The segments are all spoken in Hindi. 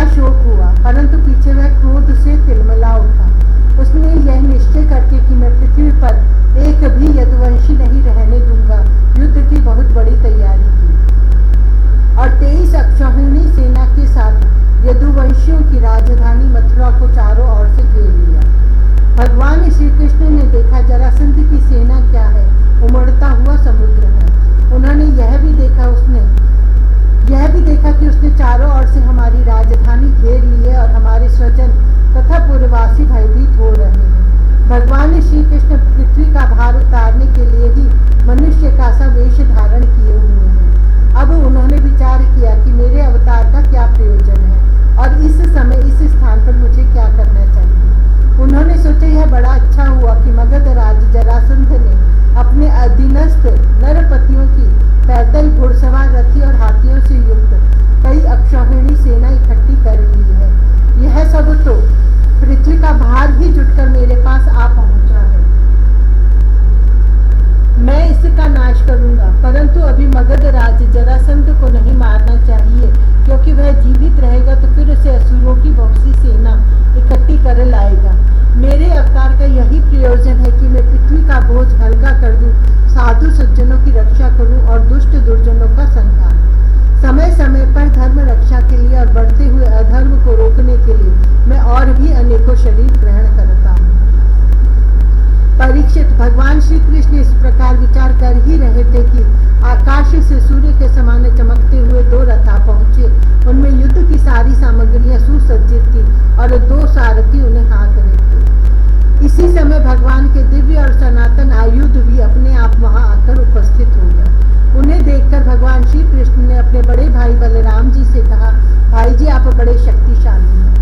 बड़ा शोक हुआ, परंतु पीछे वह क्रोध से तिलमिला उठा। उसने यह निश्चय करके कि मैं पृथ्वी पर एक भी यदुवंशी नहीं रहने दूंगा, युद्ध की बहुत बड़ी तैयारी की और 23 अक्षौहिणी सेना के साथ यदुवंशियों की राजधानी मथुरा को चारों ओर से घेर लिया। भगवान श्री कृष्ण ने देखा जरासंध की सेना क्या है, उमड़ता हुआ समुद्र है। उन्होंने यह भी देखा कि उसने चारों ओर से हमारी राजधानी घेर ली है और हमारे स्वजन तथा पूर्ववासी भयभीत हो रहे हैं। भगवान श्री कृष्ण पृथ्वी का भार उतारने के लिए ही मनुष्य का सा वेश धारण किए हुए हैं। अब उन्होंने विचार किया कि मेरे अवतार का क्या प्रयोजन है और इस समय इस स्थान पर मुझे क्या करना चाहिए। उन्होंने सोचा यह बड़ा अच्छा हुआ कि मगध राज जरासंध ने अपने अधीनस्थ नरपतियों की पैदल घुड़सवार रथी और हाथियों से युक्त कई अक्षौहिणी सेना इकट्ठी कर ली है। यह सब तो पृथ्वी का भार ही जुटकर मेरे पास आ पहुंचा है। मैं इसका नाश करूंगा, परंतु अभी मगध राज जरासंध को नहीं मारना चाहिए, क्योंकि वह जीवित रहेगा तो फिर उसे असुरों की बहुत सी सेना इकट्ठी कर लाएगा। मेरे अवतार का यही प्रयोजन है कि मैं पृथ्वी का बोझ हल्का कर दूं, साधु सज्जनों की रक्षा करूं और दुष्ट दुर्जनों का संहार। समय समय पर धर्म रक्षा के लिए और बढ़ते हुए अधर्म को रोकने के लिए मैं और भी अनेकों शरीर ग्रहण करता हूँ। परीक्षित, भगवान श्री कृष्ण इस प्रकार विचार कर ही रहे थे कि आकाश से सूर्य के समान चमकते हुए 2 रथ आ पहुंचे। उनमें युद्ध की सारी सामग्रियां सुसज्जित थी और 2 सारथी उन्हें हाँक रहे थे। इसी समय भगवान के दिव्य और सनातन आयुध भी अपने आप वहां आकर उपस्थित हो गए। उन्हें देखकर भगवान श्री कृष्ण ने अपने बड़े भाई बलराम जी से कहा, भाई जी आप बड़े शक्तिशाली हैं।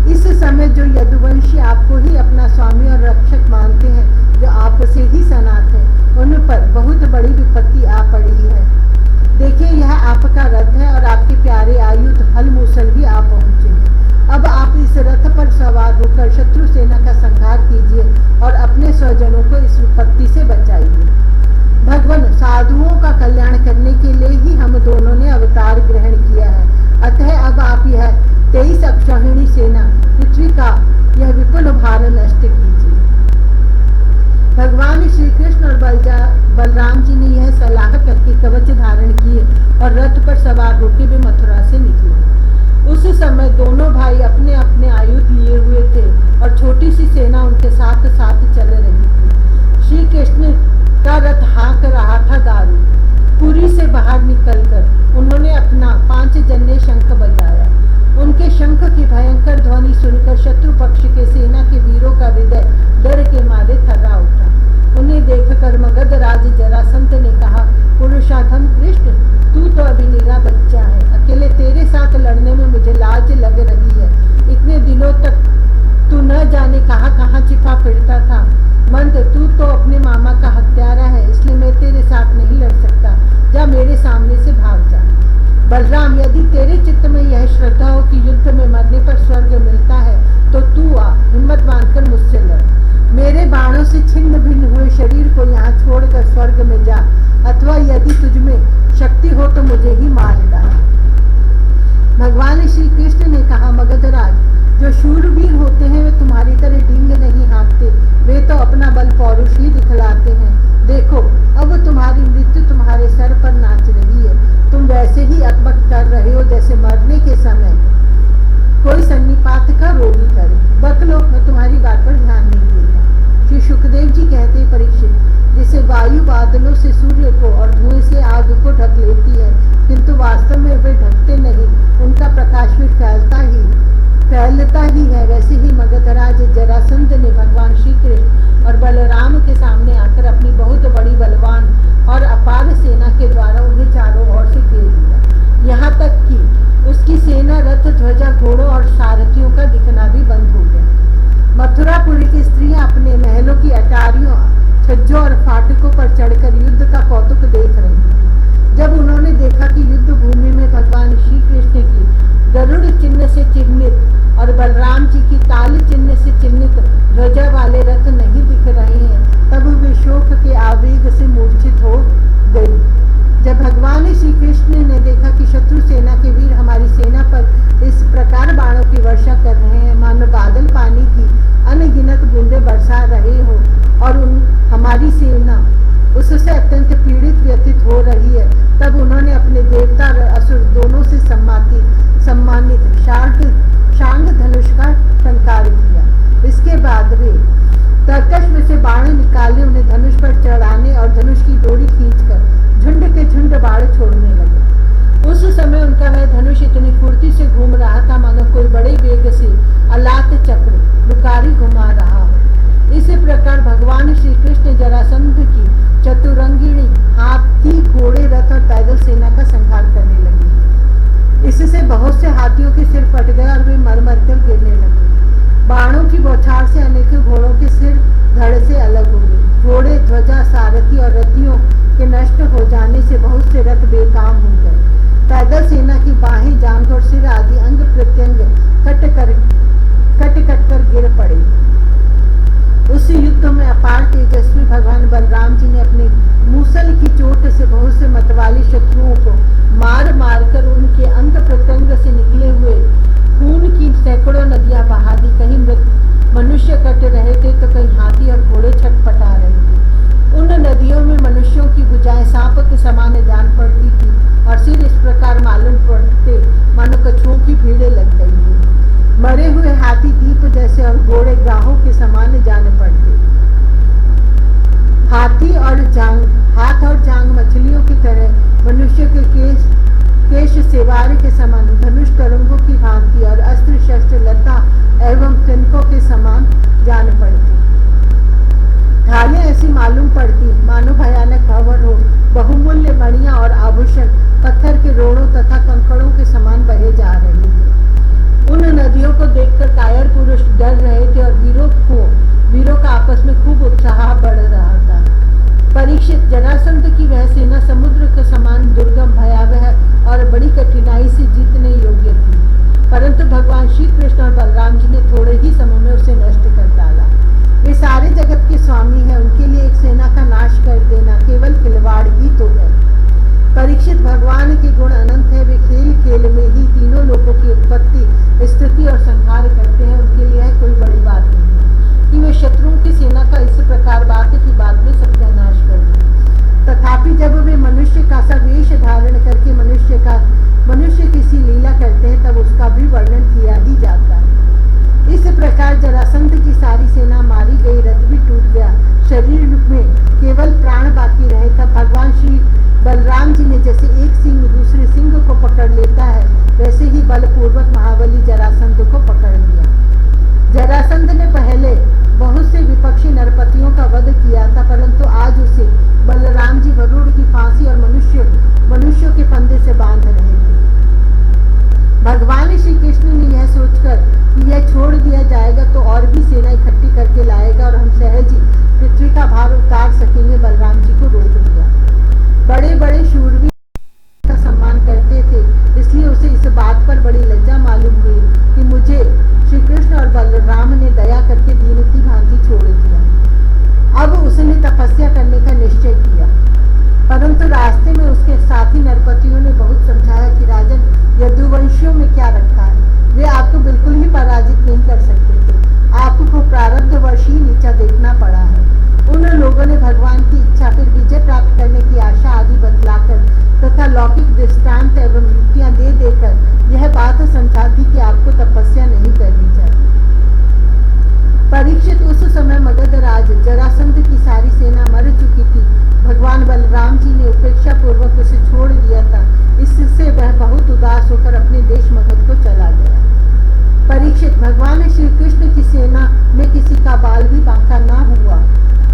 इस समय जो यदुवंशी आपको ही अपना स्वामी और रक्षक मानते हैं, जो आपसे ही सनात है, उन पर बहुत बड़ी विपत्ति आ पड़ी है। देखिए यह आपका रथ है और आपके प्यारे आयुध हल मूसल भी आ पहुंचे हैं। अब आप इस रथ पर सवार होकर शत्रु सेना का संहार कीजिए और अपने स्वजनों को इस विपत्ति से बचाइए। भगवान साधुओं का कल्याण करने के लिए ही हम दोनों ने अवतार ग्रहण किया है। अतः अब आप यह 23 अक्षौहिणी सेना पृथ्वी का यह विपुल भार नष्ट कीजिए। भगवान श्री कृष्ण और बलराम जी ने यह सलाह करके कवच धारण किए और रथ पर सवार होकर वे मथुरा से निकले। उस समय दोनों भाई अपने अपने आयुध लिए हुए थे और छोटी सी सेना उनके साथ साथ चल रही थी। श्री कृष्ण का रथ हाँक रहा था दारू। पुरी से बाहर निकलकर उन्होंने अपना 5 जन्य शंख बजाया। उनके शंख की भयंकर ध्वनि सुनकर शत्रु पक्ष के सेना के वीरों का हृदय डर के मारे थर्रा उठा। उन्हें देखकर मगध राज जरासंध ने कहा, पुरुषोत्तम कृष्ण, तू तो अभी निरा बच्चा है। अकेले तेरे साथ लड़ने में मुझे लाज लग रही है। इतने दिनों तक तू न जाने कहाँ कहाँ छिपा फिरता था। मंद, तू तो अपने मामा का हत्यारा है, इसलिए मैं तेरे साथ नहीं लड़ सकता। जा मेरे सामने से भाग जा। बलराम, यदि तेरे चित्त में यह श्रद्धा हो कि युद्ध में मरने पर स्वर्ग मिलता है, तो तू आ, हिम्मत बांधकर मुझसे लड़। मेरे बाणों से छिन्न भिन्न हुए शरीर को यहाँ छोड़कर स्वर्ग में जा, अथवा यदि तुझमें शक्ति हो तो मुझे ही मार डाल। भगवान श्री कृष्ण ने कहा, मगधराज, जो शूरवीर होते हैं वे तुम्हारी तरह डींग नहीं हाँकते, वे तो अपना बल पौरुष ही दिखलाते हैं। देखो अब तुम्हारी मृत्यु तुम्हारे सर पर नाच रही है। तुम वैसे ही अकबक कर रहे हो जैसे मरने के समय कोई सन्निपात का रोगी करे। बकलो, मैं तुम्हारी बात पर ध्यान नहीं देता। श्री सुखदेव जी कहते, परीक्षित, जिसे वायु बादलों से सूर्य को और धुएं से आग को ढक लेती है, किंतु वास्तव में वे ढकते नहीं, उनका प्रकाश भी फैलता ही है, वैसे ही मगधराज जरासंध ने भगवान श्री कृष्ण और बलराम के सामने आकर अपनी बहुत बड़ी बलवान और अपार सेना के द्वारा उन्हें चारों ओर से घेर लिया। यहाँ तक कि उसकी सेना, रथ, ध्वजा, घोड़ों और सारथियों का दिखना भी बंद हो गया। मथुरापुरी की स्त्रियां अपने महलों की अटारियों, छज्जों और फाटकों पर चढ़कर युद्ध का कौतुक देख रही थी। जब उन्होंने देखा कि युद्ध भूमि में भगवान श्री कृष्ण की गरुड़ चिन्ह से चिन्हित और बलराम जी की ताल चिन्ह से चिन्हित ध्वजा वाले रथ नहीं दिख रहे हैं, तब वे शोक के आवेग से मूर्छित हो गई। जब भगवान श्री कृष्ण ने देखा कि शत्रु सेना के वीर हमारी सेना पर इस प्रकार उन्होंने अपने देवता और असुर दोनों से सम्मानित शांग धनुष का टंकार किया। इसके बाद वे तरकश में से बाण निकाले, उन्हें धनुष पर चढ़ाने और धनुष की डोरी खींचकर झुंड के झुंड बाण छोड़ने लगे। उस समय उनका वह धनुष इतनी फुर्ती से घूम रहा था मानो कोई बड़े वेग से अलात चक्र लुकारी घुमा रहा हो। इसी प्रकार भगवान श्री कृष्ण जरासंध की चतुरंगिणी हाथी, घोड़े, रथ और पैदल सेना का संहार करने लगी। इससे बहुत से हाथियों के सिर फट गए और वे मर कर गिरने लगे। बाणों की बौछार से अनेकों घोड़ों के सिर धड़ से अलग हो गए। घोड़े, ध्वजा, सारथी और रथियों के नष्ट हो जाने से बहुत से रथ बेकाम हो गए। पैदल सेना की बाहें, जांघ और सिर आदि अंग प्रत्यंग कट कर गिर पड़े। उस युद्ध में अपार तेजस्वी भगवान बलराम जी ने अपने मूसल की चोट से बहुत से मतवाली शत्रुओं को मार कर उनके अंग प्रत्यंग से निकले हुए खून की सैकड़ों नदियां बहा दी। कहीं मनुष्य कट रहे थे तो कहीं हाथी और घोड़े छटपटा रहे थे। उन नदियों में मनुष्यों की भुजाएं सांप के समान जान पड़ती थी और सिर इस प्रकार मालूम पड़ते मानो कछुओं की भीड़ें लग गई थी। मरे हुए हाथी दीप जैसे और घोड़े ग्राहों के समान जान पड़ते। हाथ और जांग मछलियों की तरह, मनुष्य के केश सेवार के समान, धनुष तरंगों की भांति और अस्त्र शस्त्र लता एवं तिनकों के समान जान पड़ती। ढालें ऐसी मालूम पड़ती मानो भयानक भंवर हो। बहुमूल्य मणियां और आभूषण पत्थर के रोड़ों तथा कंकड़ों के समान बहे जा रहे थे। उन नदियों को देखकर कायर पुरुष डर रहे थे और वीरों का आपस में खूब उत्साह बढ़ रहा था। परीक्षित, जरासंध की वह सेना समुद्र के समान दुर्गम, भयावह और बड़ी कठिनाई से जीतने योग्य थी, परंतु भगवान श्री कृष्ण और बलराम जी ने थोड़े ही समय में उसे नष्ट कर डाला। वे सारे जगत के स्वामी हैं, उनके लिए एक सेना का नाश कर देना केवल खिलवाड़ ही तो है। परीक्षित, भगवान के गुण अनंत है। वे खेल खेल में ही तीनों लोगों की उत्पत्ति, स्थिति और संहार करते हैं। उनके लिए कोई बड़ी बात नहीं कि वे शत्रुओं की सेना का इस प्रकार बाद में सत्यानाश कर दें। तथापि जब वे मनुष्य का सा वेश धारण करके मनुष्य की सी लीला करते हैं तब उसका भी वर्णन किया ही जाता है। इस प्रकार जरासंध की सारी सेना मारी गई, रथ भी टूट गया, शरीर में केवल प्राण बाकी रहे। तब भगवान श्री बलराम जी ने जैसे एक सिंह दूसरे सिंह को पकड़ लेता है, वैसे ही बलपूर्वक महाबली जरासंध को पकड़ लिया। जरासंध ने पहले बहुत से विपक्षी नरपतियों का वध किया था, परंतु आज उसे बलराम जी गरुड़ की फांसी और मनुष्यों के फंदे से बांध रहे थे। भगवान श्री कृष्ण ने यह सोचकर कि यह छोड़ दिया जाएगा तो और भी सेना इकट्ठी करके लाएगा और हम सहज ही पृथ्वी का भार उतार सकेंगे, बलराम जी को रोक दिया। बड़े बड़े शूरवीर का सम्मान करते थे, इसलिए उसे इस बात पर बड़ी लज्जा मालूम हुई कि मुझे श्री कृष्ण और बलराम ने दया करके दीन की भांति छोड़ दिया। अब उसने तपस्या करने का निश्चय किया, परंतु रास्ते में उसके साथी नरपतियों ने बहुत समझाया कि राजन, यदुवंशियों में क्या रखा है, वे आपको बिल्कुल ही पराजित नहीं कर सकते थे। आपको प्रारब्धवश ही नीचा देखना पड़ा है। उन लोगों ने भगवान की इच्छा, फिर विजय प्राप्त करने की आशा आदि बतलाकर तथा लौकिक दृष्टांत एवं युक्तियां दे देकर यह बात समझा दी कि आपको तपस्या नहीं करनी चाहिए। परीक्षित, उस समय मगधराज जरासंध की सारी सेना मर चुकी थी। भगवान बलराम जी ने उपेक्षा पूर्वक उसे छोड़ दिया था। इससे वह बहुत उदास होकर अपने देश मगध को चला गया। परीक्षित, भगवान श्री कृष्ण की सेना में किसी का बाल भी बांका न हुआ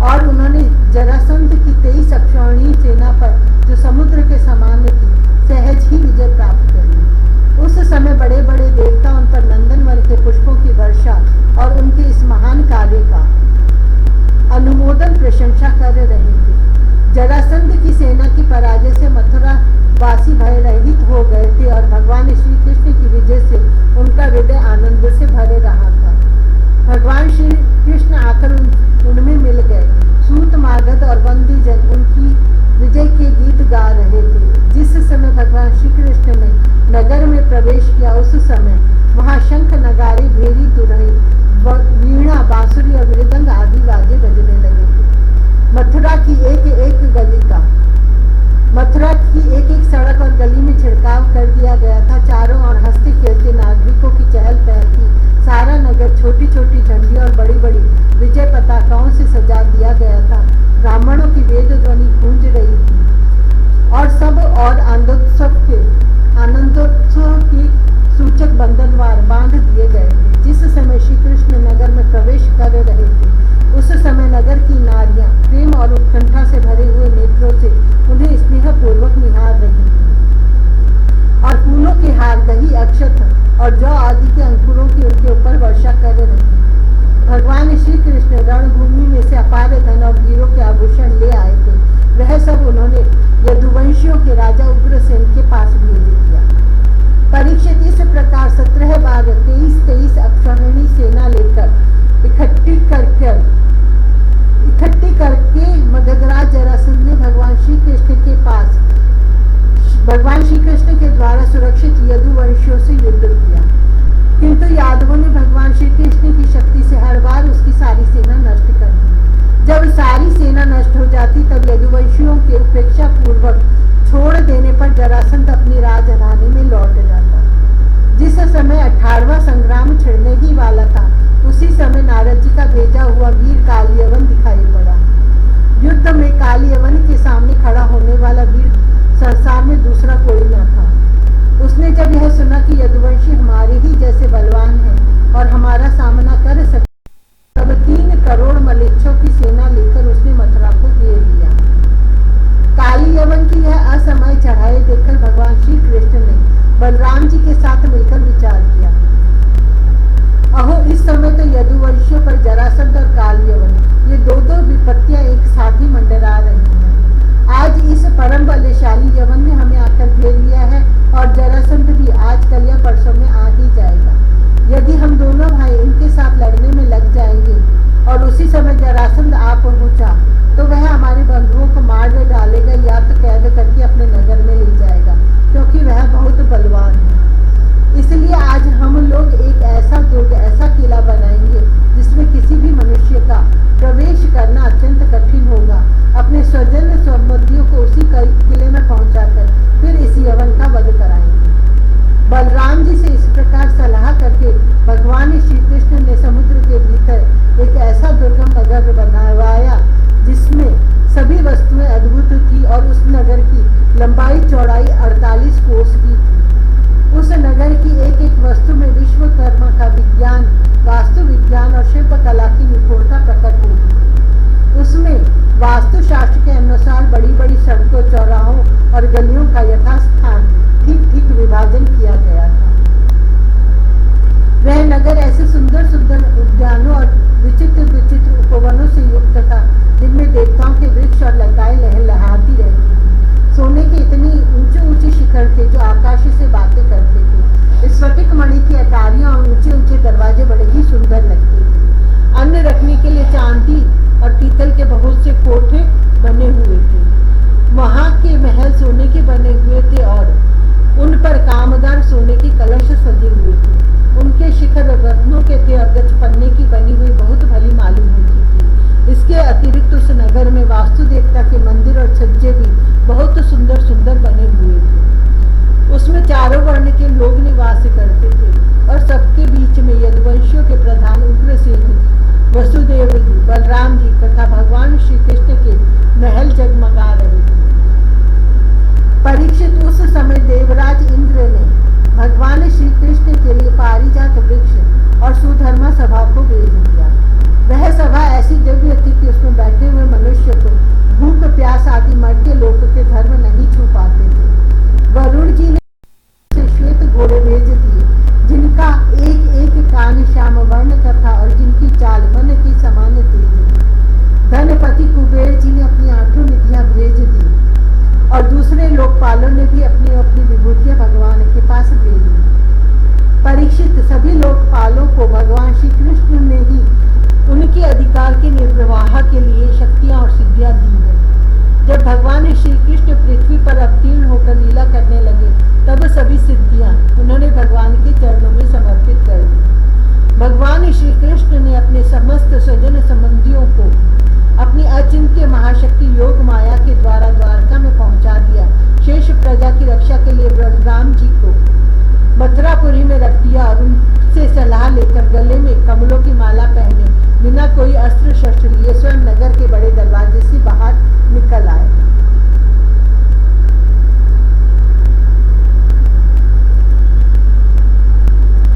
और उन्होंने जरासंध की 23 अक्षौहिणी सेना पर, जो समुद्र के समान थी, सहज ही विजय प्राप्त कर ली। उस समय बड़े बड़े देवता उन पर नंदनवन के पुष्पों की वर्षा और उनके इस महान कार्य का अनुमोदन प्रशंसा कर रहे थे। जरासंध की सेना की पराजय से मथुरा वासी भय रहित हो गए थे और भगवान श्री कृष्ण की विजय से उनका हृदय आनंद से भरे रहा था। भगवान श्री कृष्ण आकर उनमें मिल गए। सूत, मागध और बंदी जन उनकी विजय के गीत गा रहे थे। जिस समय भगवान श्री कृष्ण ने नगर में प्रवेश किया, उस समय वहां शंख, नगारे, भेरी, तुरही, वीणा, बांसुरी और मृदंग आदि बाजे बजने लगे थे। मथुरा की एक एक सड़क सड़क और गली में छिड़काव कर दिया गया था। चारों ओर हंसते खेलते नागरिकों की चहल पहल थी। सारा नगर छोटी छोटी झंडियों और बड़ी बड़ी विजय पताकाओं से सजा दिया गया था। ब्राह्मणों की वेद ध्वनि गूंज रही थी और सब और आनंदोत्सव की सूचक बंधनवार बांध दिए गए थे। जिस समय श्री कृष्ण नगर में प्रवेश कर रहे थे उस समय नगर की नारियां प्रेम और उत्कंठा से भरे हुए नेत्रों से उन्हें स्नेहपूर्वक निहार रही थी और फूलों के हार, दही, अक्षत और जौ आदि के अंकुरों की उनके ऊपर वर्षा कर रही थी। भगवान श्री कृष्ण रणभूमि में से अपार धन और वीरों के आभूषण ले आए थे। वह सब उन्होंने यदुवंशियों के राजा उग्रसेन के पास भेज दिया। परीक्षित इस प्रकार 17 बार 23 अक्षौहिणी सेना लेकर इकट्ठी करके मगधराज जरासंध ने भगवान श्री कृष्ण के द्वारा सुरक्षित यदुवंशियों से युद्ध किया। किंतु यादवों ने भगवान श्री कृष्ण की शक्ति से हर बार उसकी सारी सेना नष्ट कर दी। जब सारी सेना नष्ट हो जाती तब यदुवंशियों के उपेक्षा पूर्वक छोड़ देने पर जरासंध अपनी राजधानी में लौट जाता। जिस समय 18वां संग्राम छिड़ने ही वाला था उसी समय नारद जी का भेजा हुआ वीर कालियवन दिखाई पड़ा। युद्ध में कालियवन के सामने खड़ा होने वाला वीर संसार में दूसरा कोई न था। उसने जब यह सुना कि यदुवंशी हमारे ही जैसे बलवान हैं और हमारा सामना कर सकते तब 3 करोड़ मलेच्छों की सेना लेकर उसने मथुरा को घेर लिया। कालियवन की यह असमय चढ़ाई देखकर भगवान श्री कृष्ण ने बलराम जी के साथ मिलकर विचार किया। अहो, इस समय तो यदुवंशियों पर जरासंध और कालियवन ये दो विपत्तियां एक साथ ही मंडरा रही हैं। आज इस परम बलशाली यवन ने हमें आकर घेर लिया है और जरासंध भी आज कल या परसों में आ ही जाएगा। यदि हम दोनों भाई इनके साथ लड़ने में लग जाएंगे और उसी समय जरासंध आ पहुंचा तो वह हमारे बंधुओं को मार डालेगा या तो कैद करके अपने नगर में ले जाएगा, क्योंकि वह बहुत बलवान है। इसलिए आज हम लोग एक ऐसा दुर्ग, ऐसा किला बनाएंगे जिसमें किसी भी मनुष्य का प्रवेश करना अत्यंत कठिन होगा। अपने स्वजन संबंधियों को उसी किले में पहुंचाकर फिर इस यवन का वध कराएंगे। बलराम जी से इस प्रकार सलाह करके भगवान श्री कृष्ण ने समुद्र के भीतर एक ऐसा दुर्गम नगर बनवाया जिसमें सभी वस्तुएं अद्भुत थी और उस नगर की लंबाई चौड़ाई 48 कोस की थी। उस नगर की एक एक वस्तु में विश्वकर्मा का विज्ञान, वास्तु विज्ञान और शिल्प कला की निपुणता प्रकट होती। उसमें वास्तुशास्त्र के अनुसार बड़ी बड़ी सड़कों, चौराहों और गलियों का यथास्थान ठीक ठीक विभाजन किया गया था। वह नगर ऐसे सुंदर सुंदर उद्यानों और विचित्र विचित्र उपवनों से युक्त था जिनमें देवताओं के वृक्ष और लताएं लहलहाती रहती थी। सोने के इतनी ऊंचे ऊंचे शिखर थे जो आकाश से बातें करते थे। स्फटिक मणि की अटारियां और ऊंचे ऊंचे दरवाजे बड़े ही सुंदर लगते थे। अन्न रखने के लिए चांदी और पीतल के बहुत से कोठे बने हुए थे। वहां के महल सोने के बने हुए थे और उन पर कामदार सोने की कलश सजे हुए थे। उनके शिखर रत्नों के थे और गजपन्ने की बनी हुई बहुत भली मालूम होती थी। इसके अतिरिक्त उस नगर में वास्तु देवता के मंदिर और छज्जे भी बहुत सुंदर सुंदर बने हुए थे। उसमें चारों वर्ण के लोग निवास करते थे और सबके बीच में यदुवंशियों के प्रधान उग्रसेन जी, वसुदेव जी, बलराम जी तथा भगवान श्री कृष्ण के महल जगमगा रहे थे। परीक्षित, उस समय देवराज इंद्र ने भगवान श्री कृष्ण के लिए पारिजात वृक्ष और सुधर्मा सभा को भेज दिया। वह सभा ऐसी दिव्य थी कि उसमें बैठे हुए मनुष्य को भूख, प्यास आदि मर्त्य लोक के धर्म नहीं छू पाते थे। वरुण जी ने श्वेत घोड़े भेज दिए जिनका एक एक कान श्याम वर्ण का था और जिनकी चाल मन की समान तेज थी। धनपति कुबेर जी ने अपनी 8 निधियां भेज दी और दूसरे लोकपालों ने भी अपनी अपनी विभूतियां भगवान के पास भेज दी। परीक्षित, सभी लोकपालों को भगवान श्री कृष्ण ने ही उनके अधिकार के निर्वाह के लिए शक्तियां और सिद्धियां दी है। जब भगवान श्री कृष्ण पृथ्वी पर अवतीर्ण होकर लीला करने लगे तब सभी सिद्धियां उन्होंने भगवान के चरणों